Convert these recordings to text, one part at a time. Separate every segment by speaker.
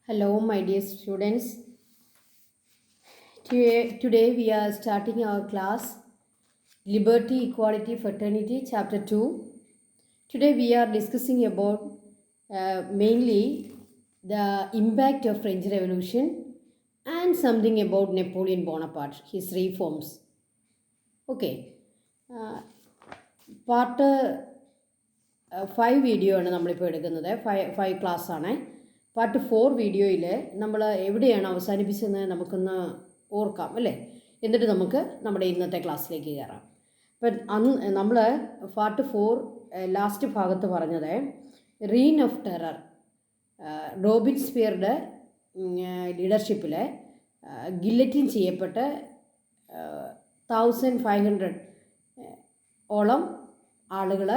Speaker 1: Hello, my dear students. Today we are starting our class Liberty, Equality, Fraternity, Chapter 2. Today we are discussing about mainly the impact of French Revolution and something about Napoleon Bonaparte, his reforms. Okay. Part 5 video ആണ് നമ്മളിപ്പോൾ എടുക്കുന്നത്. Five class ആണ്. Part 4 വീഡിയോയിൽ നമ്മൾ എവിടെയാണ് അവസാനിപ്പിച്ചതെന്ന് നമുക്കൊന്ന് ഓർക്കാം അല്ലേ, എന്നിട്ട് നമുക്ക് നമ്മുടെ ഇന്നത്തെ ക്ലാസ്സിലേക്ക് കയറാം. അപ്പം നമ്മൾ പാർട്ട് 4 ലാസ്റ്റ് ഭാഗത്ത് പറഞ്ഞത് റീൻ ഓഫ് ടെറർ, റോബിൻസ്പിയറുടെ ലീഡർഷിപ്പിൽ ഗില്ലറ്റിൻ ചെയ്യപ്പെട്ട് 1500 ഓളം ആളുകൾ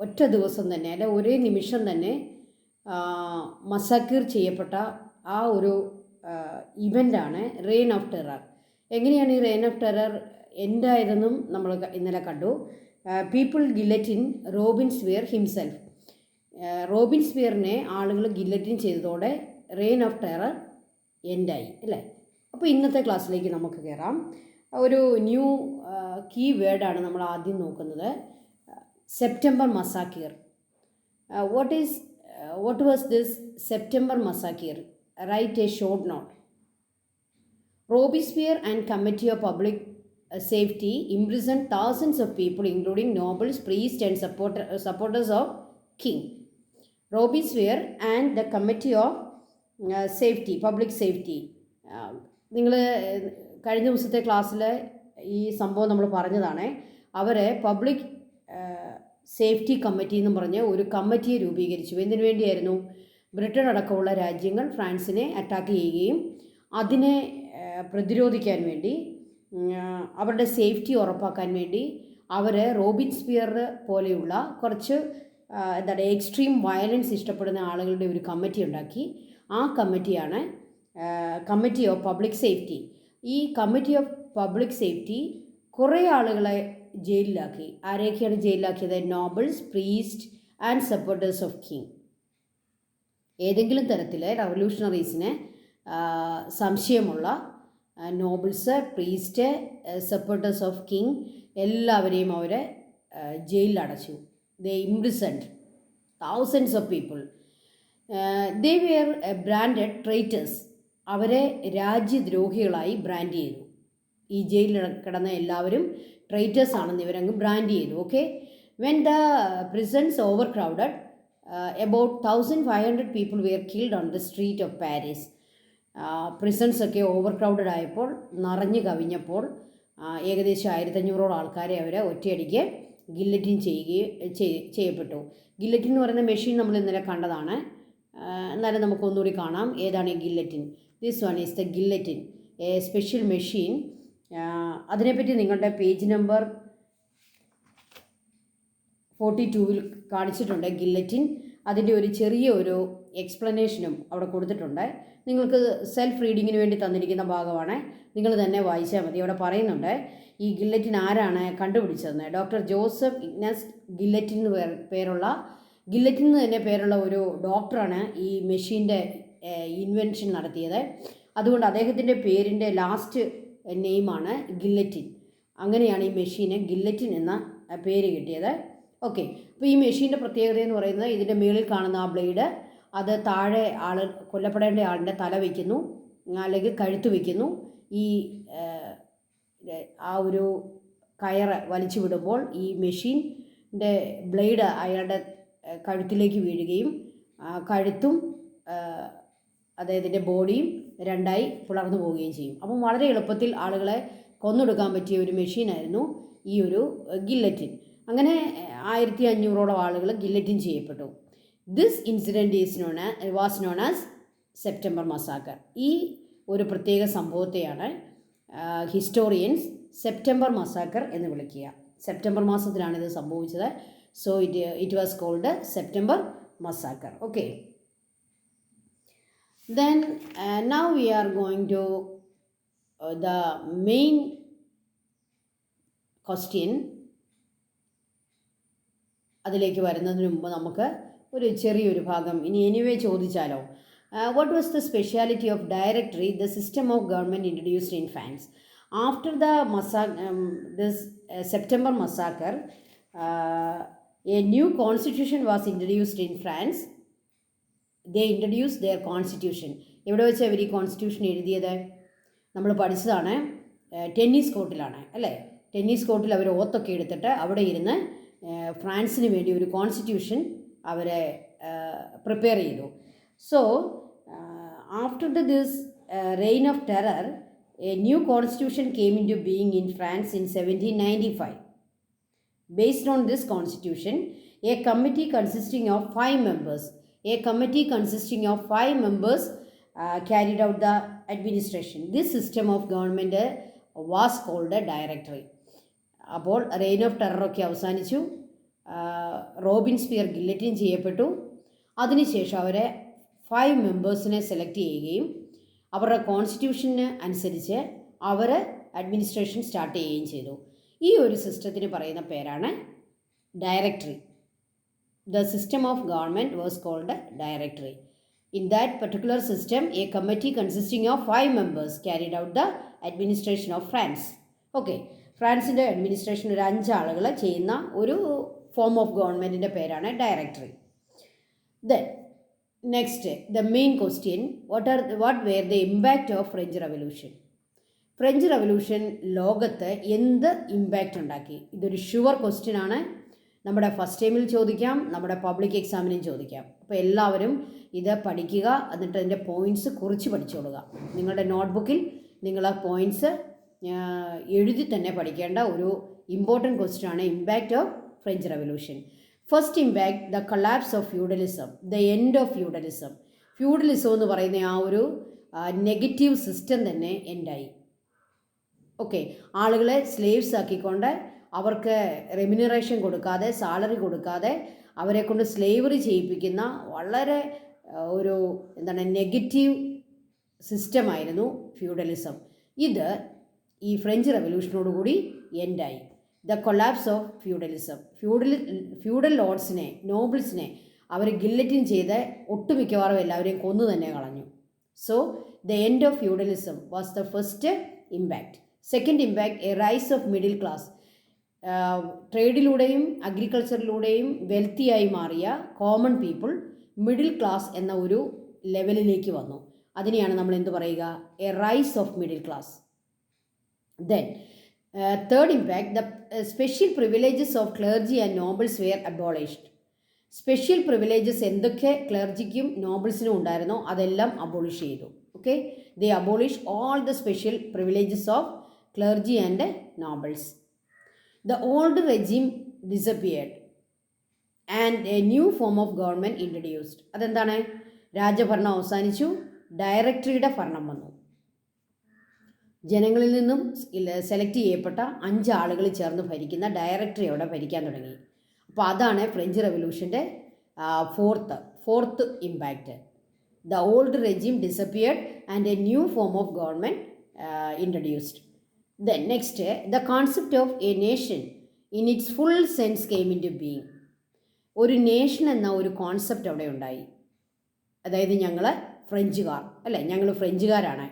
Speaker 1: ഒറ്റ ദിവസം തന്നെ അല്ലെ ഒരേ നിമിഷം തന്നെ മസാക്കിർ ചെയ്യപ്പെട്ട ആ ഒരു ഇവൻ്റാണ് റെയിൻ ഓഫ് ടെറർ. എങ്ങനെയാണ് ഈ റെയിൻ ഓഫ് ടെറർ എൻഡ് ആയതെന്നും നമ്മൾ ഇന്നലെ കണ്ടു. People guillotine Robespierre himself. റോബിൻസ്പിയറിനെ ആളുകൾ ഗില്ലറ്റിൻ ചെയ്തതോടെ റെയിൻ ഓഫ് ടെറർ എൻഡായി അല്ലേ. അപ്പോൾ ഇന്നത്തെ ക്ലാസ്സിലേക്ക് നമുക്ക് കയറാം. ഒരു ന്യൂ കീ വേർഡാണ് നമ്മൾ ആദ്യം നോക്കുന്നത്, September massacre. What was this September massacre? Right a short note. Robespierre and Committee of Public Safety imprisoned thousands of people, including nobles, priests, and supporters of king. Robespierre and the Committee of Safety, Public Safety. നിങ്ങൾ കഴിഞ്ഞ ദിവസത്തെ ക്ലാസ്സിൽ ഈ സംഭവം നമ്മൾ പറഞ്ഞതാണ്. അവർ public safety committee എന്ന് പറഞ്ഞ് ഒരു കമ്മിറ്റിയെ രൂപീകരിച്ചു. എന്തിനു വേണ്ടിയായിരുന്നു? ബ്രിട്ടൻ അടക്കമുള്ള രാജ്യങ്ങൾ ഫ്രാൻസിനെ അറ്റാക്ക് ചെയ്യുകയും അതിനെ പ്രതിരോധിക്കാൻ വേണ്ടി, അവരുടെ സേഫ്റ്റി ഉറപ്പാക്കാൻ വേണ്ടി അവർ റോബിൻസ്പിയർ പോലെയുള്ള കുറച്ച് എക്സ്ട്രീം വയലൻസ് ഇഷ്ടപ്പെടുന്ന ആളുകളുടെ ഒരു കമ്മിറ്റി ഉണ്ടാക്കി. ആ കമ്മിറ്റിയാണ് കമ്മിറ്റി ഓഫ് പബ്ലിക് സേഫ്റ്റി. ഈ കമ്മിറ്റി ഓഫ് പബ്ലിക് സേഫ്റ്റി കുറേ ആളുകളെ ജയിലിലാക്കി. ആരെയൊക്കെയാണ് ജയിലിലാക്കിയത്? Nobles, priest and supporters of king. ഏതെങ്കിലും തരത്തിൽ റവല്യൂഷണറീസിന് സംശയമുള്ള nobles, priest, supporters of king എല്ലാവരെയും അവരെ ജയിലിലടച്ചു. They imprisoned thousands of people. They were branded traitors. അവരെ രാജ്യദ്രോഹികളായി ബ്രാൻഡ് ചെയ്തു. ഈ ജയിലിൽ കിടന്ന എല്ലാവരും ട്രൈറ്റേഴ്സ് ആണെന്ന് ഇവരങ്ങ് ബ്രാൻഡ് ചെയ്തു. Okay. When the prisons over crowded, about 1500 people were killed on the street of Paris. പ്രിസൺസൊക്കെ ഓവർ ക്രൗഡഡ് ആയപ്പോൾ, നിറഞ്ഞു കവിഞ്ഞപ്പോൾ ഏകദേശം 1500 ആൾക്കാരെ അവർ ഒറ്റയടിക്ക് ഗില്ലറ്റിൻ ചെയ്യപ്പെട്ടു. ഗില്ലറ്റിൻ എന്ന് പറയുന്ന മെഷീൻ നമ്മൾ ഇന്നലെ കണ്ടതാണ്. എന്നാലും നമുക്കൊന്നുകൂടി കാണാം. ഏതാണ് ഈ guillotine? This one is the guillotine, A special machine. അതിനെപ്പറ്റി നിങ്ങളുടെ പേജ് നമ്പർ 42 കാണിച്ചിട്ടുണ്ട് ഗില്ലറ്റിൻ. അതിൻ്റെ ഒരു ചെറിയ ഒരു എക്സ്പ്ലനേഷനും അവിടെ കൊടുത്തിട്ടുണ്ട്. നിങ്ങൾക്ക് സെൽഫ് റീഡിങ്ങിന് വേണ്ടി തന്നിരിക്കുന്ന ഭാഗമാണ്, നിങ്ങൾ തന്നെ വായിച്ചാൽ മതി. അവിടെ പറയുന്നുണ്ട് ഈ ഗില്ലറ്റിൻ ആരാണ് കണ്ടുപിടിച്ചതെന്ന്. ഡോക്ടർ ജോസഫ് ഇഗ്നസ് ഗില്ലറ്റിൻ എന്ന് പേരുള്ള, ഗില്ലറ്റിൻ എന്ന് തന്നെ പേരുള്ള ഒരു ഡോക്ടറാണ് ഈ മെഷീൻ്റെ ഇൻവെൻഷൻ നടത്തിയത്. അതുകൊണ്ട് അദ്ദേഹത്തിൻ്റെ പേരിൻ്റെ ലാസ്റ്റ് നെയിമാണ് ഗില്ലറ്റിൻ. അങ്ങനെയാണ് ഈ മെഷീന് ഗില്ലറ്റിൻ എന്ന പേര് കിട്ടിയത്. ഓക്കെ. അപ്പോൾ ഈ മെഷീൻ്റെ പ്രത്യേകത എന്ന് പറയുന്നത്, ഇതിൻ്റെ മുകളിൽ കാണുന്ന ആ ബ്ലേഡ്, അത് താഴെ കൊല്ലപ്പെടേണ്ട ആളിൻ്റെ തല വയ്ക്കുന്നു, അല്ലെങ്കിൽ കഴുത്ത് വയ്ക്കുന്നു. ഈ ആ ഒരു കയറ് വലിച്ചു വിടുമ്പോൾ ഈ മെഷീൻ്റെ ബ്ലേഡ് അയാളുടെ കഴുത്തിലേക്ക് വീഴുകയും കഴുത്തും അദ്ദേഹത്തിൻ്റെ ബോഡിയും രണ്ടായി പിളർന്നു പോവുകയും ചെയ്യും. അപ്പം വളരെ എളുപ്പത്തിൽ ആളുകളെ കൊന്നൊടുക്കാൻ പറ്റിയ ഒരു മെഷീനായിരുന്നു ഈ ഒരു ഗില്ലറ്റിൻ. അങ്ങനെ 1500ഓളം ആളുകൾ ഗില്ലറ്റിൻ ചെയ്യപ്പെട്ടു. This incident was known as September massacre. ഈ ഒരു പ്രത്യേക സംഭവത്തെയാണ് ഹിസ്റ്റോറിയൻസ് സെപ്റ്റംബർ മസാക്കർ എന്ന് വിളിക്കുക. സെപ്റ്റംബർ മാസത്തിലാണ് ഇത് സംഭവിച്ചത്. So it was called September massacre. Okay. Then now we are going to the main question. അതിലേക്ക് വരുന്നതിന് മുമ്പ് നമുക്ക് ഒരു ചെറിയൊരു ഭാഗം ഇനി എനിവേ ചോദിച്ചാലോ? What was the speciality of directory, the system of government introduced in France? After the this September massacre, a new constitution was introduced in France. They introduced their constitution. എവിടെ വെച്ചാൽ ഇവർ ഈ കോൺസ്റ്റിറ്റ്യൂഷൻ എഴുതിയത്? നമ്മൾ പഠിച്ചതാണ് tennis കോർട്ടിലാണ് അല്ലേ? Tennis കോർട്ടിൽ അവർ ഓത്തൊക്കെ എടുത്തിട്ട് അവിടെ ഇരുന്ന് ഫ്രാൻസിന് വേണ്ടി ഒരു കോൺസ്റ്റിറ്റ്യൂഷൻ അവരെ പ്രിപ്പയർ ചെയ്തു. So after this reign of terror, a new constitution came into being in France in 1795. Based on this constitution, a committee consisting of 5 members carried out the administration. This system of government was called a directory. അപ്പോൾ reign of ടെററൊക്കെ അവസാനിച്ചു. റോബിൻസ്പിയർ guillotine ചെയ്യപ്പെട്ടു. അതിനുശേഷം അവരെ 5 മെമ്പേഴ്സിനെ select ചെയ്യുകയും അവരുടെ കോൺസ്റ്റിറ്റ്യൂഷന് അനുസരിച്ച് അവർ administration start ചെയ്യുകയും ചെയ്തു. ഈ ഒരു സിസ്റ്റത്തിന് പറയുന്ന പേരാണ് directory. The system of government was called directory. In that particular system, a committee consisting of 5 members carried out the administration of France. Okay, ഫ്രാൻസിൻ്റെ അഡ്മിനിസ്ട്രേഷൻ ഒരു 5 ആളുകൾ ചെയ്യുന്ന ഒരു ഫോം ഓഫ് ഗവൺമെൻറ്റിൻ്റെ പേരാണ് directory. Then next the main question, what were the impact of French revolution? French revolution ലോകത്ത് എന്ത് impact ഉണ്ടാക്കി? ഇതൊരു ഷുവർ ക്വസ്റ്റ്യൻ ആണ്. നമ്മുടെ ഫസ്റ്റ് ടൈമിൽ ചോദിക്കാം, നമ്മുടെ പബ്ലിക് എക്സാമിനും ചോദിക്കാം. അപ്പോൾ എല്ലാവരും ഇത് പഠിക്കുക, എന്നിട്ട് അതിൻ്റെ പോയിൻറ്റ്സ് കുറിച്ച് പഠിച്ചോളുക. നിങ്ങളുടെ നോട്ട്ബുക്കിൽ നിങ്ങൾ ആ പോയിൻറ്റ്സ് എഴുതി തന്നെ പഠിക്കേണ്ട ഒരു ഇമ്പോർട്ടൻറ്റ് ക്വസ്റ്റ്യൻ ആണ് impact of French revolution. First impact, the collapse of feudalism, the end of feudalism. Feudalism എന്ന് പറയുന്ന ആ ഒരു നെഗറ്റീവ് സിസ്റ്റം തന്നെ എൻഡായി. ഓക്കെ, ആളുകളെ സ്ലേവ്സ് ആക്കിക്കൊണ്ട് അവർക്ക് റെമ്യൂണറേഷൻ കൊടുക്കാതെ, സാലറി കൊടുക്കാതെ അവരെ കൊണ്ട് സ്ലേവറി ചെയ്യിപ്പിക്കുന്ന വളരെ ഒരു നെഗറ്റീവ് സിസ്റ്റമായിരുന്നു ഫ്യൂഡലിസം. ഇത് ഈ ഫ്രഞ്ച് റവല്യൂഷനോടുകൂടി എൻഡായി. The collapse of feudalism. Feudal ലോർഡ്സിനെ, നോബിൾസിനെ അവർ ഗില്ലറ്റിൻ ചെയ്ത് ഒട്ടുമിക്കവാറും എല്ലാവരെയും കൊന്നു തന്നെ കളഞ്ഞു. So the end of feudalism was the first impact. Second impact, a rise of middle class. ട്രേഡിലൂടെയും അഗ്രികൾച്ചറിലൂടെയും വെൽത്തിയായി മാറിയ കോമൺ പീപ്പിൾ മിഡിൽ ക്ലാസ് എന്ന ഒരു ലെവലിലേക്ക് വന്നു. അതിനെയാണ് നമ്മൾ എന്ത് പറയുക? A rise of middle class. Then third impact, the special privileges of clergy and nobles were abolished. Special privileges എന്തൊക്കെ ക്ലർജിക്കും നോബിൾസിനും ഉണ്ടായിരുന്നോ അതെല്ലാം അബോളിഷ് ചെയ്തു. Okay, they abolish all the special privileges of clergy and nobles. The old regime disappeared and a new form of government introduced. അതെന്താണ്? രാജഭരണം അവസാനിച്ചു, ഡയറക്ടറിയുടെ ഭരണം വന്നു. ജനങ്ങളിൽ നിന്നും സെലക്ട് ചെയ്യപ്പെട്ട 5 ആളുകൾ ചേർന്ന് ഭരിക്കുന്ന ഡയറക്ടറി അവിടെ ഭരിക്കാൻ തുടങ്ങി. അപ്പോൾ അതാണ് ഫ്രഞ്ച് റവല്യൂഷൻ്റെ fourth impact. The old regime disappeared and a new form of government introduced. Then next, the concept of a nation in its full sense came into being. ഒരു നേഷൻ എന്ന ഒരു കോൺസെപ്റ്റ് അവിടെ ഉണ്ടായി. അതായത് ഞങ്ങൾ ഫ്രഞ്ചുകാർ അല്ലേ, ഞങ്ങൾ ഫ്രഞ്ചുകാരാണ്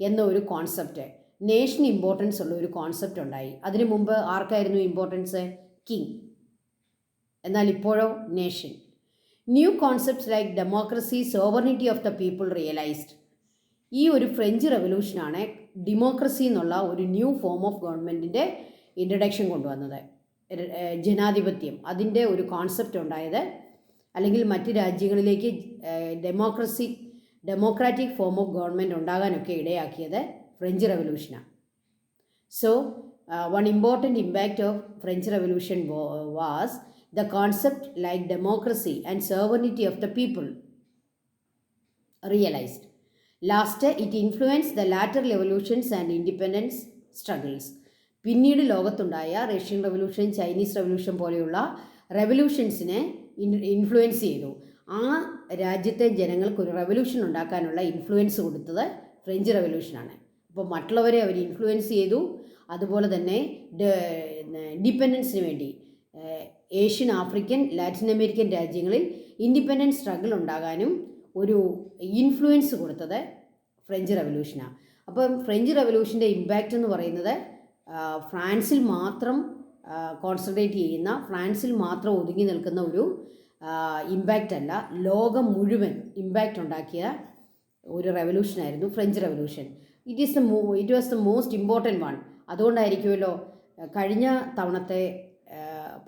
Speaker 1: എന്ന ഒരു കോൺസെപ്റ്റ്, നേഷന് ഇമ്പോർട്ടൻസ് ഉള്ള ഒരു കോൺസെപ്റ്റ് ഉണ്ടായി. അതിനു മുമ്പ് ആർക്കായിരുന്നു ഇമ്പോർട്ടൻസ്? കിങ്. എന്നാൽ ഇപ്പോഴോ nation. New concepts like democracy, sovereignty of the people realised. ഈ ഒരു ഫ്രഞ്ച് റവല്യൂഷനാണ് ഡെമോക്രസി എന്നുള്ള ഒരു ന്യൂ ഫോം ഓഫ് ഗവൺമെൻറ്റിൻ്റെ ഇൻട്രഡക്ഷൻ കൊണ്ടുവന്നത്. ജനാധിപത്യം, അതിൻ്റെ ഒരു കോൺസെപ്റ്റ് ഉണ്ടായത്, അല്ലെങ്കിൽ മറ്റ് രാജ്യങ്ങളിലേക്ക് ഡെമോക്രാറ്റിക് ഫോം ഓഫ് ഗവൺമെൻറ് ഉണ്ടാകാനൊക്കെ ഇടയാക്കിയത് ഫ്രഞ്ച് റവല്യൂഷനാണ്. So one important impact of French revolution was the concept like democracy and sovereignty of the people realised. Last, it influence the later revolutions and independence struggles. പിന്നീട് ലോകത്തുണ്ടായ Russian revolution, Chinese revolution പോലെയുള്ള റെവല്യൂഷൻസിനെ influence ചെയ്തു. ആ രാജ്യത്തെ ജനങ്ങൾക്ക് ഒരു revolution ഉണ്ടാക്കാനുള്ള influence കൊടുത്തത് French റവല്യൂഷനാണ്. അപ്പോൾ മറ്റുള്ളവരെ അവർ ഇൻഫ്ലുവൻസ് ചെയ്തു. അതുപോലെ തന്നെ ഇൻഡിപെൻഡൻസിന് വേണ്ടി ഏഷ്യൻ, ആഫ്രിക്കൻ, ലാറ്റിൻ അമേരിക്കൻ രാജ്യങ്ങളിൽ ഇൻഡിപെൻഡൻസ് സ്ട്രഗിൾ ഉണ്ടാകാനും ഒരു ഇൻഫ്ലുവൻസ് കൊടുത്തത് ഫ്രഞ്ച് റവല്യൂഷനാണ്. അപ്പം ഫ്രഞ്ച് റവല്യൂഷൻ്റെ ഇമ്പാക്റ്റ് എന്ന് പറയുന്നത് ഫ്രാൻസിൽ മാത്രം കോൺസെൻട്രേറ്റ് ചെയ്യുന്ന, ഫ്രാൻസിൽ മാത്രം ഒതുങ്ങി നിൽക്കുന്ന ഒരു ഇമ്പാക്റ്റ് അല്ല, ലോകം മുഴുവൻ ഇമ്പാക്റ്റ് ഉണ്ടാക്കിയ ഒരു റെവല്യൂഷനായിരുന്നു French revolution. It was the most important one. അതുകൊണ്ടായിരിക്കുമല്ലോ കഴിഞ്ഞ തവണത്തെ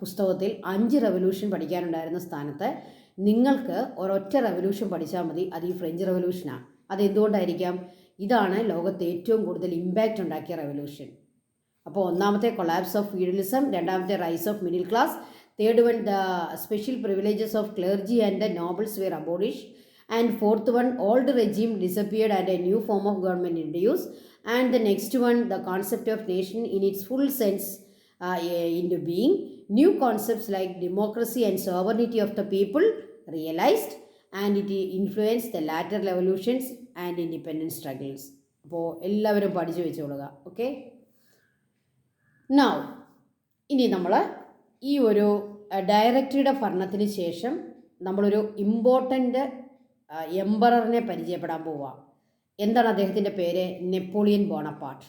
Speaker 1: പുസ്തകത്തിൽ 5 റെവല്യൂഷൻ പഠിക്കാനുണ്ടായിരുന്ന സ്ഥാനത്ത് നിങ്ങൾക്ക് ഒരൊറ്റ റെവല്യൂഷൻ പഠിച്ചാൽ മതി, അത് ഈ ഫ്രഞ്ച് റെവല്യൂഷനാണ്. അതെന്തുകൊണ്ടായിരിക്കാം? ഇതാണ് ലോകത്ത് ഏറ്റവും കൂടുതൽ ഇമ്പാക്റ്റ് ഉണ്ടാക്കിയ റെവല്യൂഷൻ. അപ്പോൾ ഒന്നാമത്തെ കൊളാപ്സ് ഓഫ് ഫ്യൂഡലിസം, രണ്ടാമത്തെ rise of middle class, third one the special privileges of clergy and the nobles were abolish, and fourth one old regime disappeared and a new form of government introduced, and the next one the concept of nation in its full sense into being. New concepts like democracy and sovereignty of the people realized, and it influenced the later revolutions and independence struggles. അപ്പോൾ എല്ലാവരും പഠിച്ചു വെച്ചോളുക. Okay, now ഇനി നമ്മൾ ഈ ഒരു ഡയറക്ടറിയുടെ ഭരണത്തിന് ശേഷം നമ്മളൊരു ഇമ്പോർട്ടൻ്റ് എംപററിനെ പരിചയപ്പെടാൻ പോവുക. എന്താണ് അദ്ദേഹത്തിൻ്റെ പേര്? Napoleon Bonaparte.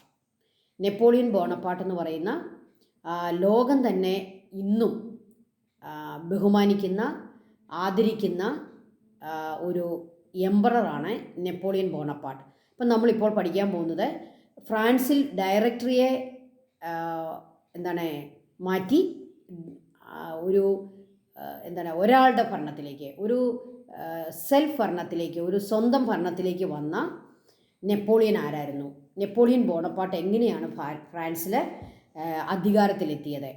Speaker 1: നെപ്പോളിയൻ ബോണപ്പാർട്ട് എന്ന് പറയുന്ന ലോകം തന്നെ ഇന്നും ബഹുമാനിക്കുന്ന, ആദരിക്കുന്ന ഒരു എംപററാണ് നെപ്പോളിയൻ ബോണപ്പാർട്ട്. അപ്പം നമ്മളിപ്പോൾ പഠിക്കാൻ പോകുന്നത് ഫ്രാൻസിൽ ഡയറക്ടറിയെ മാറ്റി ഒരു ഒരാളുടെ ഭരണത്തിലേക്ക്, ഒരു സെൽഫ് ഭരണത്തിലേക്ക്, ഒരു സ്വന്തം ഭരണത്തിലേക്ക് വന്ന നെപ്പോളിയൻ ആരായിരുന്നു? നെപ്പോളിയൻ ബോണപ്പാർട്ട് എങ്ങനെയാണ് ഫ്രാൻസിൽ അധികാരത്തിലെത്തിയത്?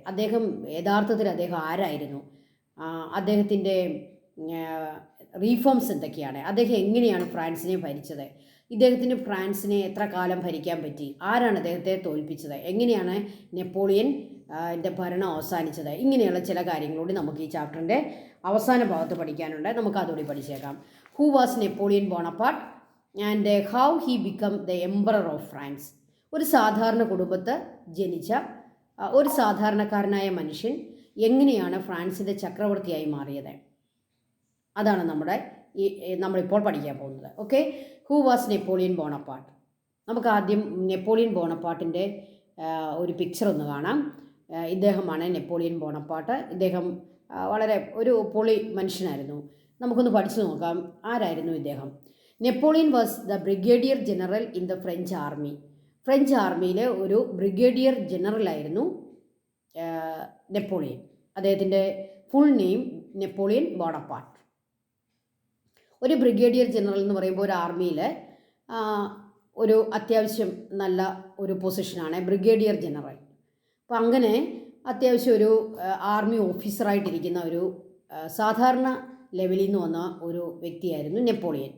Speaker 1: യഥാർത്ഥത്തിൽ അദ്ദേഹം ആരായിരുന്നു? അദ്ദേഹത്തിൻ്റെ റീഫോംസ് എന്തൊക്കെയാണ്? അദ്ദേഹം എങ്ങനെയാണ് ഫ്രാൻസിനെ ഭരിച്ചത്? ഇദ്ദേഹത്തിന് ഫ്രാൻസിനെ എത്ര കാലം ഭരിക്കാൻ പറ്റി? ആരാണ് അദ്ദേഹത്തെ തോൽപ്പിച്ചത്? എങ്ങനെയാണ് നെപ്പോളിയൻ ഭരണം അവസാനിച്ചത്? ഇങ്ങനെയുള്ള ചില കാര്യങ്ങളൂടി നമുക്ക് ഈ ചാപ്റ്ററിൻ്റെ അവസാന ഭാഗത്ത് പഠിക്കാനുണ്ട്. നമുക്ക് അതുകൂടി പഠിച്ചേക്കാം. Who was Napoleon Bonaparte and how he became the emperor of France. ഒരു സാധാരണ കുടുംബത്ത് ജനിച്ച ഒരു സാധാരണക്കാരനായ മനുഷ്യൻ എങ്ങനെയാണ് ഫ്രാൻസിൻ്റെ ചക്രവർത്തിയായി മാറിയത്? അതാണ് നമ്മളിപ്പോൾ പഠിക്കാൻ പോകുന്നത്. Okay, who was Napoleon Bonaparte. നമുക്ക് ആദ്യം നെപ്പോളിയൻ ബോണപ്പാർട്ടിൻ്റെ ഒരു പിക്ചർ ഒന്ന് കാണാം. ഇദ്ദേഹമാണ് നെപ്പോളിയൻ ബോണപ്പാർട്ട്. ഇദ്ദേഹം വളരെ ഒരു പൊളി മനുഷ്യനായിരുന്നു. നമുക്കൊന്ന് പഠിച്ചു നോക്കാം, ആരായിരുന്നു ഇദ്ദേഹം? Napoleon was the brigadier general in the French army. French ആർമിയിലെ ഒരു ബ്രിഗേഡിയർ ജനറലായിരുന്നു നെപ്പോളിയൻ. അദ്ദേഹത്തിൻ്റെ ഫുൾ നെയിം നെപ്പോളിയൻ ബോണപ്പാർട്ട്. ഒരു ബ്രിഗേഡിയർ ജനറൽ എന്ന് പറയുമ്പോൾ ഒരു ആർമിയിൽ ഒരു അത്യാവശ്യം നല്ല ഒരു പൊസിഷനാണ് ബ്രിഗേഡിയർ ജനറൽ. അപ്പോൾ അങ്ങനെ അത്യാവശ്യം ഒരു ആർമി ഓഫീസറായിട്ടിരിക്കുന്ന ഒരു സാധാരണ ലെവലിൽ നിന്ന് വന്ന ഒരു വ്യക്തിയായിരുന്നു Napoleon.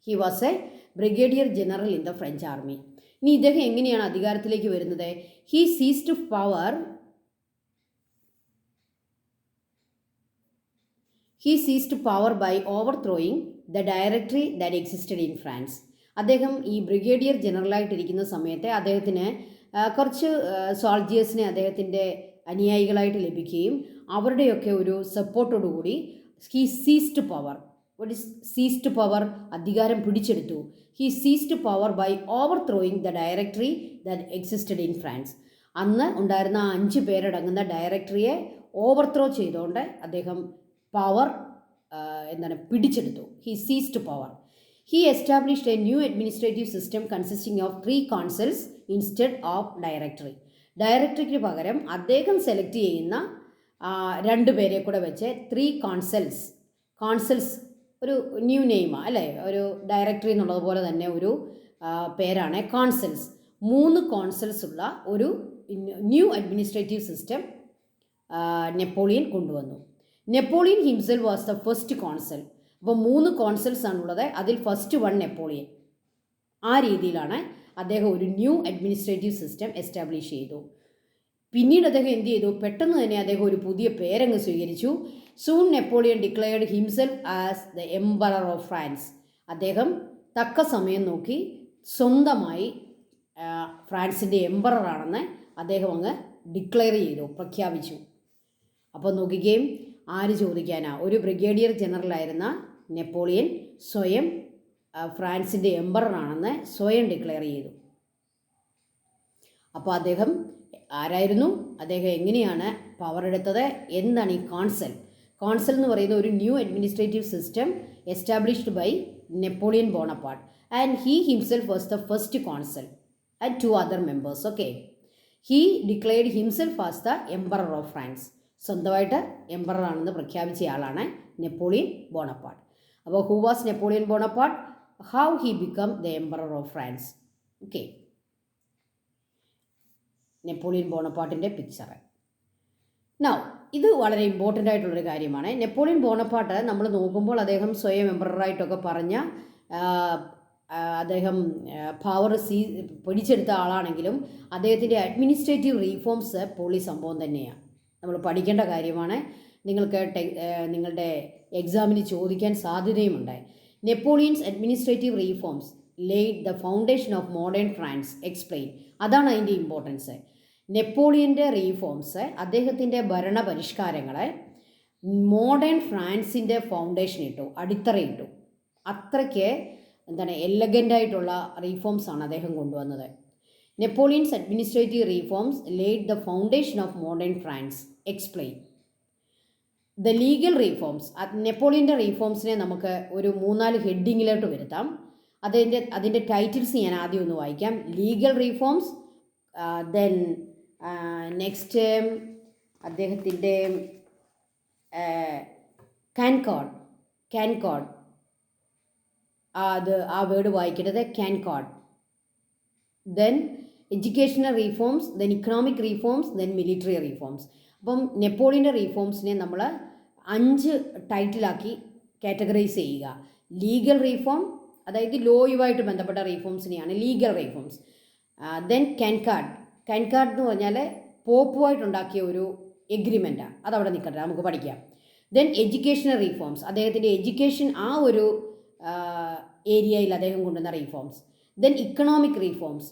Speaker 1: He was a brigadier general in the French army. ഇനി ഇദ്ദേഹം എങ്ങനെയാണ് അധികാരത്തിലേക്ക് വരുന്നത്? He seized power by overthrowing the directory that existed in France. അദ്ദേഹം ഈ ബ്രിഗേഡിയർ ജനറലായിട്ടിരിക്കുന്ന സമയത്ത് അദ്ദേഹത്തിന് കുറച്ച് സോൾജിയേഴ്സിനെ അദ്ദേഹത്തിൻ്റെ അനുയായികളായിട്ട് ലഭിക്കുകയും അവരുടെയൊക്കെ ഒരു സപ്പോർട്ടോടുകൂടി he seized power. Seized power, അധികാരം പിടിച്ചെടുത്തു. He seized power by overthrowing the directory that existed in France. അന്ന് ഉണ്ടായിരുന്ന 5 പേരടങ്ങുന്ന ഡയറക്ടറിയെ ഓവർത്രോ ചെയ്തുകൊണ്ട് അദ്ദേഹം പവർ പിടിച്ചെടുത്തു. He seized power. He established a new administrative system consisting of 3 councils instead of directory. ഡയറക്ടറിക്ക് പകരം അദ്ദേഹം സെലക്ട് ചെയ്യുന്ന 2 പേരെ കൂടെ വെച്ച് 3 കോൺസൽസ് ഒരു ന്യൂ നെയിമാണ് അല്ലേ? ഒരു ഡയറക്ടറി എന്നുള്ളതുപോലെ തന്നെ ഒരു പേരാണ് കോൺസൽസ്. 3 കോൺസൽസ് ഉള്ള ഒരു ന്യൂ അഡ്മിനിസ്ട്രേറ്റീവ് സിസ്റ്റം നെപ്പോളിയൻ കൊണ്ടുവന്നു. Napoleon himself was the first consul. അപ്പോൾ 3 കോൺസൽസ് ആണുള്ളത്, അതിൽ ഫസ്റ്റ് വൺ നെപ്പോളിയൻ. ആ രീതിയിലാണ് അദ്ദേഹം ഒരു ന്യൂ അഡ്മിനിസ്ട്രേറ്റീവ് സിസ്റ്റം എസ്റ്റാബ്ലിഷ് ചെയ്തു. പിന്നീട് അദ്ദേഹം എന്ത് ചെയ്തു? പെട്ടെന്ന് തന്നെ അദ്ദേഹം ഒരു പുതിയ പേരങ്ങ് സ്വീകരിച്ചു. Soon Napoleon declared himself as the emperor of France. അദ്ദേഹം തക്ക സമയം നോക്കി സ്വന്തമായി ഫ്രാൻസിൻ്റെ എംപററാണെന്ന് അദ്ദേഹം അങ്ങ് ഡിക്ലെയർ ചെയ്തു, പ്രഖ്യാപിച്ചു. അപ്പോൾ നോക്കുകയും ആര് ചോദിക്കാനാ? ഒരു ബ്രിഗേഡിയർ ജനറലായിരുന്ന നെപ്പോളിയൻ സ്വയം ഫ്രാൻസിൻ്റെ എംപററാണെന്ന് സ്വയം ഡിക്ലെയർ ചെയ്തു. അപ്പോൾ അദ്ദേഹം ആരായിരുന്നു, അദ്ദേഹം എങ്ങനെയാണ് പവർ എടുത്തത്, എന്താണ് ഈ കോൺസൽ എന്ന് പറയുന്ന ഒരു new administrative system established by Napoleon Bonaparte and he himself was the first consul and 2 other members. Okay, he declared himself as the emperor of France. സ്വന്തമായിട്ട് എംപററാണെന്ന് പ്രഖ്യാപിച്ച ആളാണ് നെപ്പോളിയൻ ബോണപ്പാർട്ട്. അപ്പോൾ who was Napoleon Bonaparte, how he became the emperor of France. Okay, Napoleon ബോണപ്പാർട്ടിൻ്റെ picture. Now ഇത് വളരെ important ആയിട്ടുള്ളൊരു കാര്യമാണ്. നെപ്പോളിയൻ ബോണപ്പാർട്ട് നമ്മൾ നോക്കുമ്പോൾ അദ്ദേഹം സ്വയം എംപററായിട്ടൊക്കെ പറഞ്ഞ അദ്ദേഹം പവർ പിടിച്ചെടുത്ത ആളാണെങ്കിലും അദ്ദേഹത്തിൻ്റെ അഡ്മിനിസ്ട്രേറ്റീവ് റീഫോംസ് പൊളി സംഭവം തന്നെയാണ്. നമ്മൾ പഠിക്കേണ്ട കാര്യമാണ്. നിങ്ങൾക്ക് നിങ്ങളുടെ എക്സാമിന് ചോദിക്കാൻ സാധ്യതയുമുണ്ടായി. Napoleon's administrative reforms laid the foundation of modern France. Explain. അതാണ് അതിൻ്റെ ഇമ്പോർട്ടൻസ്. നെപ്പോളിയൻ്റെ റീഫോംസ്, അദ്ദേഹത്തിൻ്റെ ഭരണ പരിഷ്കാരങ്ങളെ മോഡേൺ ഫ്രാൻസിൻ്റെ ഫൗണ്ടേഷൻ ഇട്ടു, അടിത്തറയിട്ടു. അത്രയ്ക്ക് എന്താണ് എലഗൻ്റായിട്ടുള്ള റീഫോംസാണ് അദ്ദേഹം കൊണ്ടുവന്നത്. Napoleon's administrative reforms laid the foundation of modern France. Explain. The legal reforms. നെപ്പോളിയൻ്റെ റീഫോംസിനെ നമുക്ക് ഒരു 3-4 ഹെഡിങ്ങിലോട്ട് വരുത്താം. അതിൻ്റെ ടൈറ്റിൽസ് ഞാൻ ആദ്യം ഒന്ന് വായിക്കാം. ലീഗൽ റീഫോംസ്, ദെൻ നെക്സ്റ്റ് അദ്ദേഹത്തിൻ്റെ കാൻകോഡ്, ആ വേർഡ് വായിക്കേണ്ടത് concord. Then educational reforms, then economic reforms, then military reforms. അപ്പം നെപ്പോളിയൻ്റെ റീഫോംസിനെ നമ്മൾ 5 ടൈറ്റിലാക്കി കാറ്റഗറൈസ് ചെയ്യുക. ലീഗൽ റീഫോം, അതായത് ലോയുമായിട്ട് ബന്ധപ്പെട്ട റീഫോംസിനെയാണ് ലീഗൽ റീഫോംസ്. ദെൻ കാൻകാർഡ് എന്ന് പറഞ്ഞാൽ പോപ്പുമായിട്ടുണ്ടാക്കിയ ഒരു എഗ്രിമെൻറ്റാണ്, അതവിടെ നിൽക്കട്ടെ, നമുക്ക് പഠിക്കാം. ദെൻ എഡ്യൂക്കേഷണൽ റീഫോംസ്, അദ്ദേഹത്തിൻ്റെ എഡ്യൂക്കേഷൻ ആ ഒരു ഏരിയയിൽ അദ്ദേഹം കൊണ്ടുവന്ന റീഫോംസ്. ദെൻ ഇക്കണോമിക് റീഫോംസ്,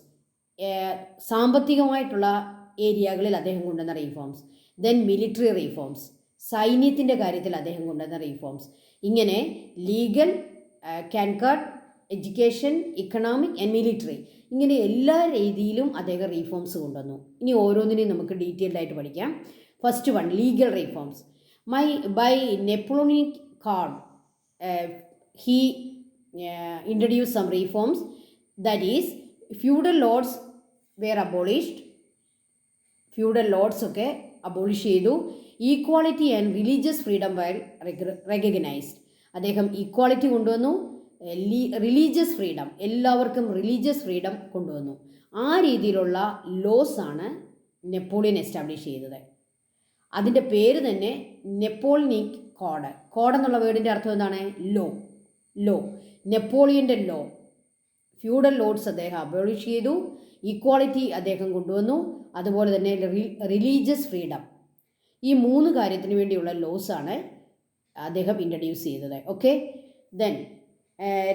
Speaker 1: സാമ്പത്തികമായിട്ടുള്ള ഏരിയകളിൽ അദ്ദേഹം കൊണ്ടുവന്ന റീഫോംസ്. ദെൻ മിലിറ്ററി റീഫോംസ്, സൈന്യത്തിൻ്റെ കാര്യത്തിൽ അദ്ദേഹം കൊണ്ടുവന്ന റീഫോംസ്. ഇങ്ങനെ legal, concord, education, economic and military, ഇങ്ങനെ എല്ലാ രീതിയിലും അദ്ദേഹം റീഫോംസ് കൊണ്ടുവന്നു. ഇനി ഓരോന്നിനെയും നമുക്ക് ഡീറ്റെയിൽഡ് ആയിട്ട് പഠിക്കാം. First one, legal reforms. By Napoleonic code he introduced some reforms. That is, feudal lords were abolished. Feudal lords ഒക്കെ അബോളിഷ് ചെയ്തു. Equality and religious freedom wire recognised. അദ്ദേഹം ഈക്വാളിറ്റി കൊണ്ടുവന്നു, റിലീജിയസ് ഫ്രീഡം, എല്ലാവർക്കും റിലീജിയസ് ഫ്രീഡം കൊണ്ടുവന്നു. ആ രീതിയിലുള്ള loss ആണ് Napoleon establish ചെയ്തത്. അതിൻ്റെ പേര് തന്നെ നെപ്പോളിയനിക് കോഡ്. കോഡ് എന്നുള്ള വേർഡിൻ്റെ അർത്ഥം എന്താണ്? ലോ. നെപ്പോളിയൻ്റെ ലോ. ഫ്യൂഡൽ ലോഡ്സ് അദ്ദേഹം അബോളിഷ് ചെയ്തു, ഈക്വാളിറ്റി അദ്ദേഹം കൊണ്ടുവന്നു, അതുപോലെ തന്നെ റിലീജിയസ് ഫ്രീഡം. ഈ 3 കാര്യത്തിന് വേണ്ടിയുള്ള ലോസാണ് അദ്ദേഹം ഇൻട്രൊഡ്യൂസ് ചെയ്തത്. ഓക്കെ, ദെൻ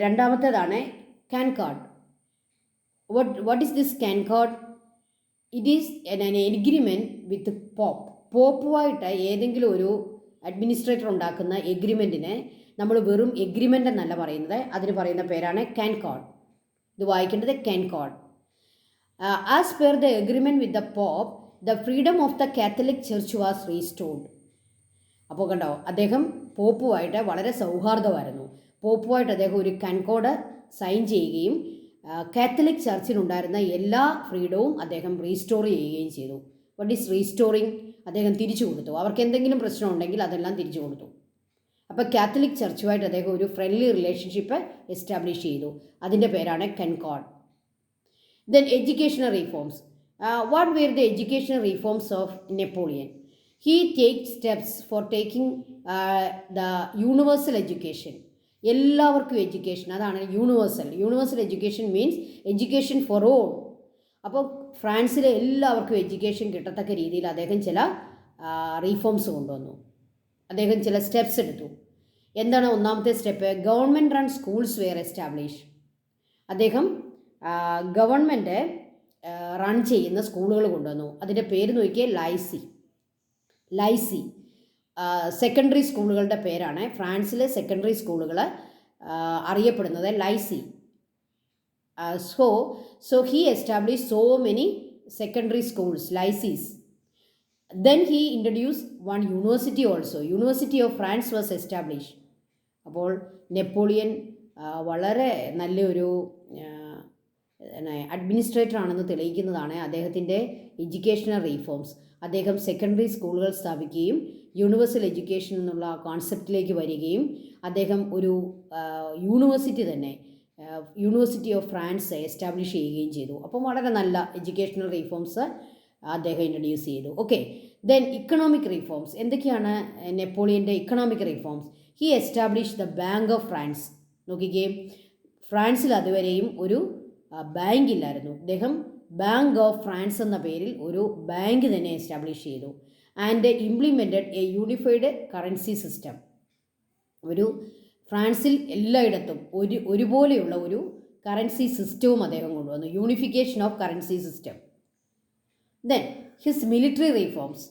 Speaker 1: രണ്ടാമത്തേതാണ് concord. What is this concord? It is an agreement with പോപ്പുമായിട്ട് ഏതെങ്കിലും ഒരു അഡ്മിനിസ്ട്രേറ്റർ ഉണ്ടാക്കുന്ന എഗ്രിമെൻറ്റിനെ നമ്മൾ വെറും എഗ്രിമെൻ്റ് എന്നല്ല പറയുന്നത്, അതിന് പറയുന്ന പേരാണ് കാൻകോഡ്. ഇത് വായിക്കേണ്ടത് concord. As per the agreement with the pope, the freedom of the Catholic Church was restored. അപ്പോൾ കണ്ടോ, അദ്ദേഹം പോപ്പുമായിട്ട് വളരെ സൗഹാർദ്ദമായിരുന്നു. പോപ്പുമായിട്ട് അദ്ദേഹം ഒരു കാൻകോഡ് സൈൻ ചെയ്യുകയും കാത്തലിക് ചർച്ചിനുണ്ടായിരുന്ന എല്ലാ ഫ്രീഡവും അദ്ദേഹം റീസ്റ്റോർ ചെയ്യുകയും ചെയ്തു. What is restoring? അദ്ദേഹം തിരിച്ചു കൊടുത്തു. അവർക്ക് എന്തെങ്കിലും പ്രശ്നം ഉണ്ടെങ്കിൽ അതെല്ലാം തിരിച്ചു കൊടുത്തു. അപ്പോൾ കാത്തലിക് ചർച്ചുമായിട്ട് അദ്ദേഹം ഒരു ഫ്രണ്ട്ലി റിലേഷൻഷിപ്പ് എസ്റ്റാബ്ലിഷ് ചെയ്തു. അതിൻ്റെ പേരാണ് concord. Then educational reforms. What were the educational reforms of Napoleon? He take steps for taking the universal education. എല്ലാവർക്കും എഡ്യൂക്കേഷൻ, അതാണ് universal education means education for all. അപ്പോൾ ഫ്രാൻസിലെ എല്ലാവർക്കും എഡ്യൂക്കേഷൻ കിട്ടത്തക്ക രീതിയിൽ അദ്ദേഹം ചില റീഫോംസ് കൊണ്ടുവന്നു. അദ്ദേഹം ചില സ്റ്റെപ്സ് എടുത്തു. എന്താണ് ഒന്നാമത്തെ step? Government run schools were establish. അദ്ദേഹം ഗവൺമെൻറ് റൺ ചെയ്യുന്ന സ്കൂളുകൾ കൊണ്ടുവന്നു. അതിൻ്റെ പേര് നോക്കിയേ, ലൈസി. സെക്കൻഡറി സ്കൂളുകളുടെ പേരാണ്. ഫ്രാൻസിലെ സെക്കൻഡറി സ്കൂളുകൾ അറിയപ്പെടുന്നത് lazy. So he established so many secondary schools, lycees. Then he introduced one university also. University of France was established. അപ്പോൾ നെപ്പോളിയൻ വളരെ നല്ലൊരു അഡ്മിനിസ്ട്രേറ്റർ ആണെന്ന് തെളിയിക്കുന്നതാണ് അദ്ദേഹത്തിൻ്റെ എഡ്യൂക്കേഷണൽ റീഫോംസ്. അദ്ദേഹം സെക്കൻഡറി സ്കൂളുകൾ സ്ഥാപിക്കുകയും യൂണിവേഴ്സൽ എഡ്യൂക്കേഷൻ എന്നുള്ള കോൺസെപ്റ്റിലേക്ക് വരികയും അദ്ദേഹം ഒരു യൂണിവേഴ്സിറ്റി തന്നെ യൂണിവേഴ്സിറ്റി ഓഫ് ഫ്രാൻസ് എസ്റ്റാബ്ലിഷ് ചെയ്യുകയും ചെയ്തു. അപ്പം വളരെ നല്ല എഡ്യൂക്കേഷണൽ റീഫോംസ് അദ്ദേഹം ഇൻട്രൊഡ്യൂസ് ചെയ്തു. Okay, then economic reforms. എന്തൊക്കെയാണ് നെപ്പോളിയൻ്റെ economic reforms? He establish the Bank of France. നോക്കിക്കേ, ഫ്രാൻസിൽ അതുവരെയും ഒരു ബാങ്ക് ഇല്ലായിരുന്നു. അദ്ദേഹം ബാങ്ക് ഓഫ് ഫ്രാൻസ് എന്ന പേരിൽ ഒരു ബാങ്ക് തന്നെ എസ്റ്റാബ്ലിഷ് ചെയ്തു. And implemented a unified currency system. ഒരു ഫ്രാൻസിൽ എല്ലായിടത്തും ഒരുപോലെയുള്ള ഒരു കറൻസി സിസ്റ്റവും അദ്ദേഹം കൊണ്ടുവന്നു. Unification of currency system. Then his military reforms.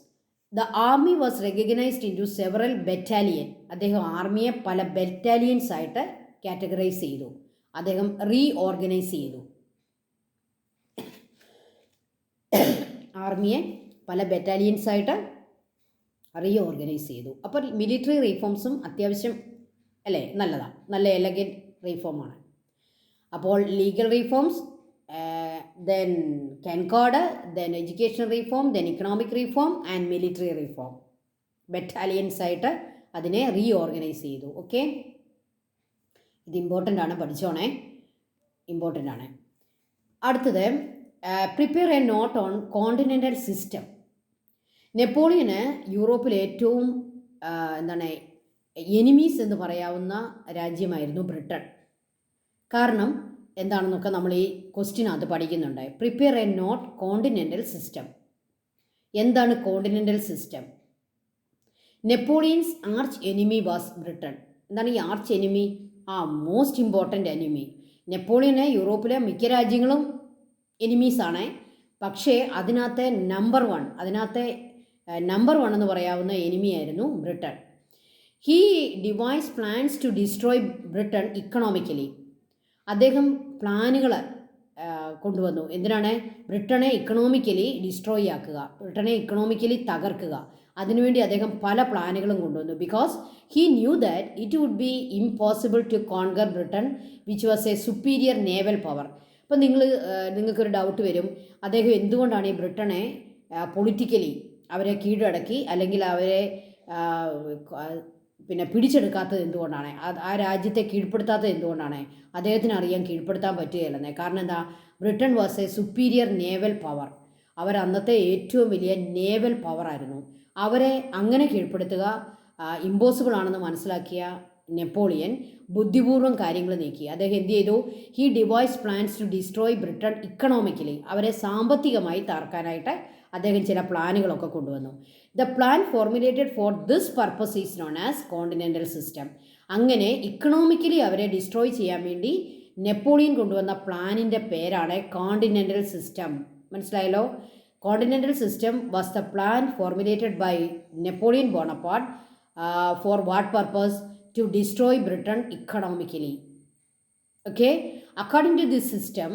Speaker 1: The army was recognised into several battalion. അദ്ദേഹം ആർമിയെ പല ബറ്റാലിയൻസ് ആയിട്ട് കാറ്റഗറൈസ് ചെയ്തു. അദ്ദേഹം റീഓർഗനൈസ് ചെയ്തു. ആർമിയെ പല ബറ്റാലിയൻസ് ആയിട്ട് റീഓർഗനൈസ് ചെയ്തു. അപ്പോൾ മിലിറ്ററി റീഫോംസും അത്യാവശ്യം അല്ലേ നല്ലതാണ്, നല്ല എലഗൻറ്റ് റീഫോമാണ്. അപ്പോൾ legal reforms, then concord, then education reform, then economic reform and military reform. Battalions ആയിട്ട് അതിനെ റീഓർഗനൈസ് ചെയ്തു. ഓക്കെ, ഇത് ഇമ്പോർട്ടൻ്റ് ആണ്, പഠിച്ചോണേ, ഇമ്പോർട്ടൻ്റ് ആണ്. അടുത്തത് prepare a note on continental system. നെപ്പോളിയന് യൂറോപ്പിലെ ഏറ്റവും എനിമീസ് എന്ന് പറയാവുന്ന രാജ്യമായിരുന്നു ബ്രിട്ടൻ. കാരണം എന്താണെന്നൊക്കെ നമ്മൾ ഈ ക്വസ്റ്റ്യനകത്ത് പഠിക്കുന്നുണ്ട്. Prepare a note continental system. എന്താണ് continental system? Napoleon's arch enemy was Britain. എന്താണ് ഈ arch enemy? Most important enemy. നെപ്പോളിയന് യൂറോപ്പിലെ മിക്ക രാജ്യങ്ങളും എനിമീസാണ്. പക്ഷേ അതിനകത്തെ നമ്പർ വൺ എന്ന് പറയാവുന്ന എനിമിയായിരുന്നു Britain. He devise plans to destroy Britain economically. അദ്ദേഹം പ്ലാനുകൾ കൊണ്ടുവന്നു. എന്തിനാണ്? ബ്രിട്ടനെ ഇക്കണോമിക്കലി ഡിസ്ട്രോയ് ആക്കുക, ബ്രിട്ടനെ ഇക്കണോമിക്കലി തകർക്കുക. അതിനുവേണ്ടി അദ്ദേഹം പല പ്ലാനുകളും കൊണ്ടുവന്നു. Because he knew that it would be impossible to conquer Britain which was a superior naval power. അപ്പം നിങ്ങൾക്കൊരു ഡൗട്ട് വരും, അദ്ദേഹം എന്തുകൊണ്ടാണ് ഈ ബ്രിട്ടനെ പൊളിറ്റിക്കലി അവരെ കീഴടക്കി അല്ലെങ്കിൽ അവരെ പിടിച്ചെടുക്കാത്തത് എന്തുകൊണ്ടാണ്? ആ രാജ്യത്തെ കീഴ്പ്പെടുത്താത്തത് എന്തുകൊണ്ടാണ്? അദ്ദേഹത്തിന് അറിയാൻ കീഴ്പ്പെടുത്താൻ പറ്റുകയില്ലെന്നേ. കാരണം എന്താ? Britain was a superior naval power. അവർ അന്നത്തെ ഏറ്റവും വലിയ നേവൽ പവറായിരുന്നു. അവരെ അങ്ങനെ കീഴ്പ്പെടുത്തുക ഇമ്പോസിബിൾ ആണെന്ന് മനസ്സിലാക്കിയ നെപ്പോളിയൻ ബുദ്ധിപൂർവ്വം കാര്യങ്ങൾ നീക്കി. അദ്ദേഹം എന്ത് ചെയ്തു? He devise plans to destroy Britain economically. അവരെ സാമ്പത്തികമായി തകർക്കാനായിട്ട് അദ്ദേഹം ചില പ്ലാനുകളൊക്കെ കൊണ്ടുവന്നു. The plan formulated for this purpose is known as continental system. അങ്ങനെ ഇക്കണോമിക്കലി അവരെ ഡിസ്ട്രോയ് ചെയ്യാൻ വേണ്ടി നെപ്പോളിയൻ കൊണ്ടുവന്ന പ്ലാനിൻ്റെ പേരാണ് കോണ്ടിനെൻ്റൽ സിസ്റ്റം. മനസ്സിലായല്ലോ? Continental system was the plan formulated by Napoleon Bonaparte for what purpose? To destroy Britain economically. Okay, according to this system,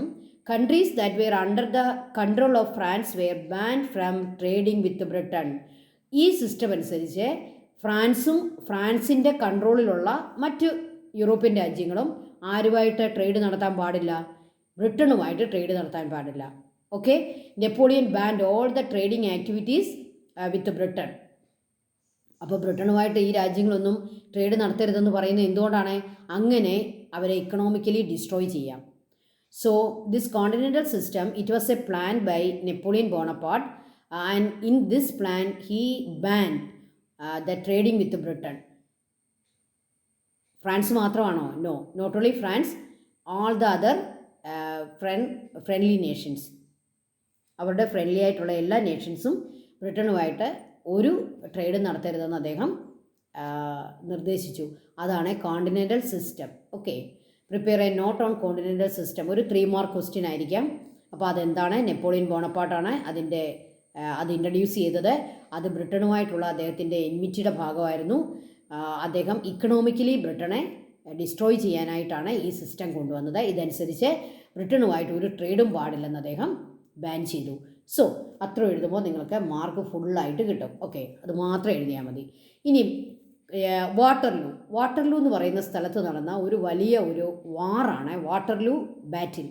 Speaker 1: countries that were under the control of France were banned from trading with Britain. ഈ system അനുസരിച്ച് ഫ്രാൻസിൻ്റെ കൺട്രോളിലുള്ള മറ്റ് European രാജ്യങ്ങളും ആരുമായിട്ട് trade നടത്താൻ പാടില്ല? ബ്രിട്ടനുമായിട്ട് trade നടത്താൻ പാടില്ല. Okay, Napoleon band all the trading activities with Britain. അപ്പോൾ ബ്രിട്ടനുമായിട്ട് ഈ രാജ്യങ്ങളൊന്നും ട്രേഡ് നടത്തരുതെന്ന് പറയുന്നത് എന്തുകൊണ്ടാണ്? അങ്ങനെ അവരെ ഇക്കണോമിക്കലി ഡിസ്ട്രോയ് ചെയ്യാം. So this continental system it was a plan by Napoleon Bonaparte and in this plan he banned the trading with Britain. France മാത്രമാണോ? No, not only France, all the other friendly nations. അവരുടെ friendly ആയിട്ടുള്ള എല്ലാ നേഷൻസും ബ്രിട്ടനുമായിട്ട് ഒരു trade നടത്തരുതെന്ന് അദ്ദേഹം നിർദ്ദേശിച്ചു. അതാണ് continental system. Okay, prepare a note on continental system. ഒരു 3 mark question ആയിരിക്കാം. അപ്പോൾ അതെന്താണ്? നെപ്പോളിയൻ ബോണപ്പാർട്ടാണ് അതിൻ്റെ അത് ഇൻട്രൊഡ്യൂസ് ചെയ്തത്. അത് ബ്രിട്ടനുമായിട്ടുള്ള അദ്ദേഹത്തിൻ്റെ എൻമിറ്റിയുടെ ഭാഗമായിരുന്നു. അദ്ദേഹം ഇക്കണോമിക്കലി ബ്രിട്ടനെ ഡിസ്ട്രോയ് ചെയ്യാനായിട്ടാണ് ഈ സിസ്റ്റം കൊണ്ടുവന്നത്. ഇതനുസരിച്ച് ബ്രിട്ടനുമായിട്ട് ഒരു ട്രേഡും പാടില്ലെന്ന് അദ്ദേഹം ബാൻ ചെയ്തു. സോ അത്ര എഴുതുമ്പോൾ നിങ്ങൾക്ക് മാർക്ക് ഫുള്ളായിട്ട് കിട്ടും. ഓക്കെ, അത് മാത്രം എഴുതിയാൽ മതി. ഇനി വാട്ടർലൂ എന്ന് പറയുന്ന സ്ഥലത്ത് നടന്ന ഒരു വലിയ ഒരു വാറാണ് വാട്ടർലൂ ബാറ്റിൽ.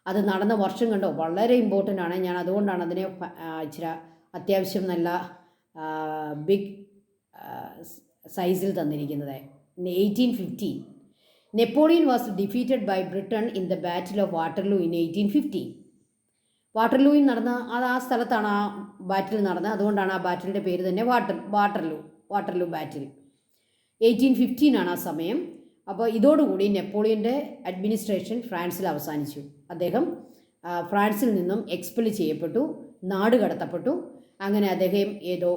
Speaker 1: അത് നടന്ന വർഷം കണ്ടോ, വളരെ ഇമ്പോർട്ടൻ്റ് ആണ്. ഞാൻ അതുകൊണ്ടാണ് അതിനെ ഇച്ചിരി അത്യാവശ്യം നല്ല ബിഗ് സൈസിൽ തന്നിരിക്കുന്നത്. 1815 Napoleon was defeated by Britain in the battle of Waterloo in 1815. വാട്ടർലൂയിൽ നടന്ന ആ സ്ഥലത്താണ് ആ ബാറ്റിൽ നടന്നത്. അതുകൊണ്ടാണ് ആ ബാറ്റിലിൻ്റെ പേര് തന്നെ വാട്ടർലൂ ബാറ്റിൽ. 1815 ആണ് ആ സമയം. അപ്പോൾ ഇതോടുകൂടി നെപ്പോളിയൻ്റെ അഡ്മിനിസ്ട്രേഷൻ ഫ്രാൻസിൽ അവസാനിച്ചു. അദ്ദേഹം ഫ്രാൻസിൽ നിന്നും എക്സ്പെൽ ചെയ്യപ്പെട്ടു, നാട് കടത്തപ്പെട്ടു. അങ്ങനെ അദ്ദേഹം ഏതോ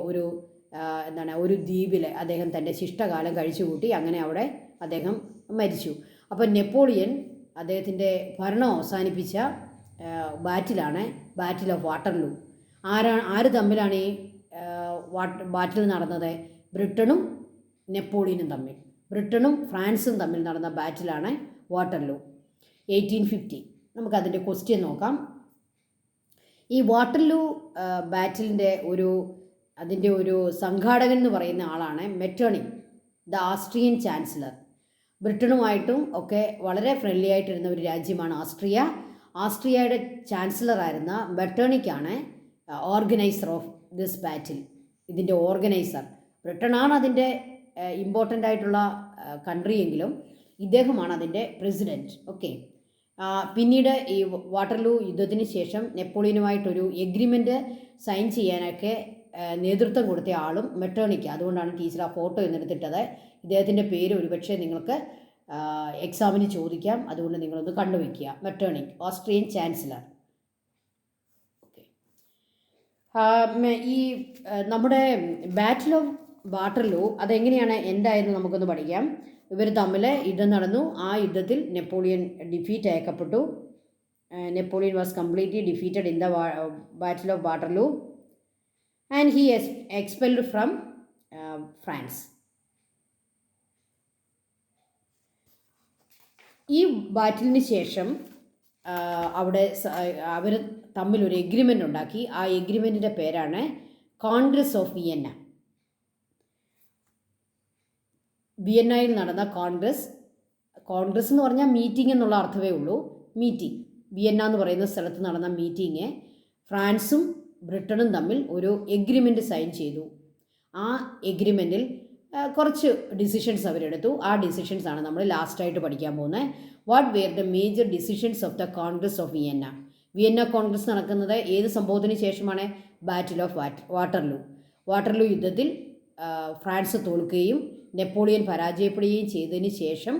Speaker 1: ഒരു ദ്വീപിൽ അദ്ദേഹം തൻ്റെ ശിഷ്ടകാലം കഴിച്ചുകൂട്ടി. അങ്ങനെ അവിടെ അദ്ദേഹം മരിച്ചു. അപ്പോൾ നെപ്പോളിയൻ അദ്ദേഹത്തിൻ്റെ ഭരണം അവസാനിപ്പിച്ച ബാറ്റിലാണ് ബാറ്റിൽ ഓഫ് വാട്ടർലൂ. ആര് തമ്മിലാണ് ഈ ബാറ്റിൽ നടന്നത്? ബ്രിട്ടനും നെപ്പോളിയനും തമ്മിൽ, ബ്രിട്ടനും ഫ്രാൻസും തമ്മിൽ നടന്ന ബാറ്റിലാണ് വാട്ടർലൂ. 1850. നമുക്കതിൻ്റെ ക്വസ്റ്റ്യൻ നോക്കാം. ഈ വാട്ടർലൂ ബാറ്റിലിൻ്റെ അതിൻ്റെ ഒരു സംഘാടകൻ എന്ന് പറയുന്ന ആളാണ് മെറ്റേണിങ്, ദ ആസ്ട്രിയൻ ചാൻസലർ. ബ്രിട്ടനുമായിട്ടും ഒക്കെ വളരെ ഫ്രണ്ട്ലി ആയിട്ടിരുന്ന ഒരു രാജ്യമാണ് ആസ്ട്രിയ. ആസ്ട്രിയയുടെ ചാൻസലറായിരുന്ന മെറ്റേണിക്കാണ് ഓർഗനൈസർ ഓഫ് ദിസ് ബാറ്റിൽ. ഇതിൻ്റെ ഓർഗനൈസർ ബ്രിട്ടനാണ്. അതിൻ്റെ ഇമ്പോർട്ടൻ്റ് ആയിട്ടുള്ള കൺട്രി എങ്കിലും ഇദ്ദേഹമാണ് അതിൻ്റെ പ്രസിഡൻറ്റ്. ഓക്കെ, പിന്നീട് ഈ വാട്ടർലൂ യുദ്ധത്തിന് ശേഷം നെപ്പോളിയനുമായിട്ടൊരു എഗ്രിമെൻ്റ് സൈൻ ചെയ്യാനൊക്കെ നേതൃത്വം കൊടുത്ത ആളും മെറ്റേണിക്ക്. അതുകൊണ്ടാണ് ടീച്ചർ ആ ഫോട്ടോ എന്നെടുത്തിട്ടത്. ഇദ്ദേഹത്തിൻ്റെ പേര് ഒരുപക്ഷെ നിങ്ങൾക്ക് എക്സാമിന് ചോദിക്കാം, അതുകൊണ്ട് നിങ്ങളൊന്ന് കണ്ടുവയ്ക്കുക. മെറ്റേണിക്ക്, ഓസ്ട്രിയൻ ചാൻസലർ. ഓക്കെ, ഈ നമ്മുടെ ബാറ്റിൽ ഓഫ് വാട്ടർലൂ അതെങ്ങനെയാണ് എൻഡായെന്ന് നമുക്കൊന്ന് പഠിക്കാം. ഇവർ തമ്മിൽ യുദ്ധം നടന്നു. ആ യുദ്ധത്തിൽ നെപ്പോളിയൻ ഡിഫീറ്റ് അയക്കപ്പെട്ടു. Napoleon was completely defeated in the battle of Waterloo and he expelled from France. ഈ ബാറ്റിലിന് ശേഷം അവിടെ അവർ തമ്മിൽ ഒരു എഗ്രിമെൻ്റ് ഉണ്ടാക്കി. ആ എഗ്രിമെൻറ്റിൻ്റെ പേരാണ് കോൺഗ്രസ് ഓഫ് വിയന്ന. വിയന്നയിൽ നടന്ന കോൺഗ്രസ് എന്ന് പറഞ്ഞാൽ മീറ്റിംഗ് എന്നുള്ള അർത്ഥമേ ഉള്ളൂ. മീറ്റിംഗ്, വിയന്ന എന്ന് പറയുന്ന സ്ഥലത്ത് നടന്ന മീറ്റിംഗ് ഫ്രാൻസും ബ്രിട്ടനും തമ്മിൽ ഒരു എഗ്രിമെൻ്റ് സൈൻ ചെയ്തു. ആ എഗ്രിമെൻറ്റിൽ കുറച്ച് ഡിസിഷൻസ് അവരെടുത്തു. ആ ഡിസിഷൻസ് ആണ് നമ്മൾ ലാസ്റ്റായിട്ട് പഠിക്കാൻ പോകുന്നത്. What were the major decisions of the congress of Vienna. Vienna congress നടക്കുന്നത് ഏത് സംഭവത്തിന് ശേഷമാണ്? ബാറ്റിൽ ഓഫ് വാട്ടർലൂ യുദ്ധത്തിൽ ഫ്രാൻസ് തോൽക്കുകയും നെപ്പോളിയൻ പരാജയപ്പെടുകയും ചെയ്തതിന് ശേഷം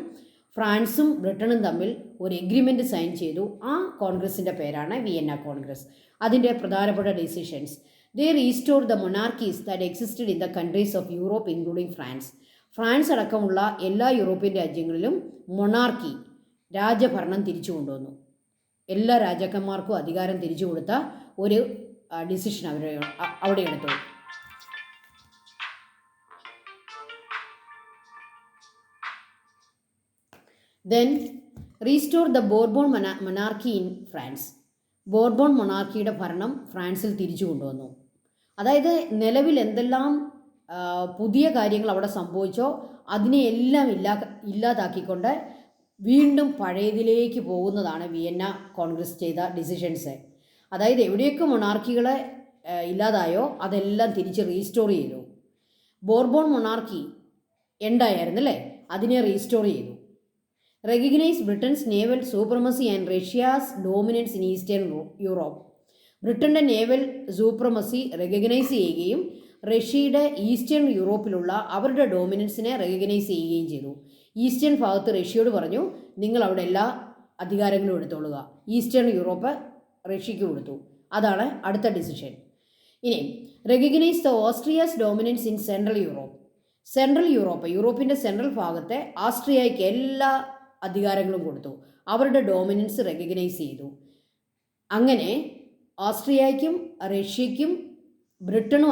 Speaker 1: ഫ്രാൻസും ബ്രിട്ടനും തമ്മിൽ ഒരു എഗ്രിമെൻ്റ് സൈൻ ചെയ്തു. ആ കോൺഗ്രസിൻ്റെ പേരാണ് വിയന്ന കോൺഗ്രസ്. അതിൻ്റെ പ്രധാനപ്പെട്ട decisions: they restore the monarchies that existed in the countries of Europe including France. France അടക്കമുള്ള എല്ലാ യൂറോപ്യൻ രാജ്യങ്ങളിലും മൊണാർക്കി, രാജഭരണം തിരിച്ചു കൊണ്ടുവന്നു. എല്ലാ രാജാക്കന്മാർക്കും അധികാരം തിരിച്ചു കൊടുത്ത ഒരു ഡിസിഷൻ അവിടെ എടുത്തു. Then restore the Bourbon monarchy in France. Bourbon മൊണാർക്കിയുടെ ഭരണം ഫ്രാൻസിൽ തിരിച്ചു കൊണ്ടുവന്നു. അതായത് നിലവിൽ എന്തെല്ലാം പുതിയ കാര്യങ്ങൾ അവിടെ സംഭവിച്ചോ അതിനെയെല്ലാം ഇല്ലാതാക്കിക്കൊണ്ട് വീണ്ടും പഴയതിലേക്ക് പോകുന്നതാണ് വിയന്ന കോൺഗ്രസ് ചെയ്ത ഡിസിഷൻസ്. അതായത് എവിടെയൊക്കെ മൊണാർക്കികളെ ഇല്ലാതായോ അതെല്ലാം തിരിച്ച് റീസ്റ്റോർ ചെയ്തു. ബോർബോൺ മൊണാർക്കി എൻഡായിരുന്നല്ലേ, അതിനെ റീസ്റ്റോർ ചെയ്തു. Recognise Britain's naval supremacy and Russia's dominance in eastern Europe. ബ്രിട്ടൻ്റെ നേവൽ സൂപ്രമസി റെക്കഗ്നൈസ് ചെയ്യുകയും റഷ്യയുടെ ഈസ്റ്റേൺ യൂറോപ്പിലുള്ള അവരുടെ ഡോമിനൻസിനെ റെക്കഗ്നൈസ് ചെയ്യുകയും ചെയ്തു. ഈസ്റ്റേൺ ഭാഗത്ത് റഷ്യയോട് പറഞ്ഞു, നിങ്ങൾ അവിടെ എല്ലാ അധികാരങ്ങളും എടുത്തോളുക. ഈസ്റ്റേൺ യൂറോപ്പ് റഷ്യയ്ക്ക് കൊടുത്തു. അതാണ് അടുത്ത ഡിസിഷൻ. ഇനി recognise the Austria's dominance in central Europe, യൂറോപ്പിൻ്റെ സെൻട്രൽ ഭാഗത്തെ ആസ്ട്രിയയ്ക്ക് എല്ലാ അധികാരങ്ങളും കൊടുത്തു. അവരുടെ ഡോമിനൻസ് റെക്കഗ്നൈസ് ചെയ്തു. അങ്ങനെ ഓസ്ട്രിയയ്ക്കും റഷ്യയ്ക്കും ബ്രിട്ടനും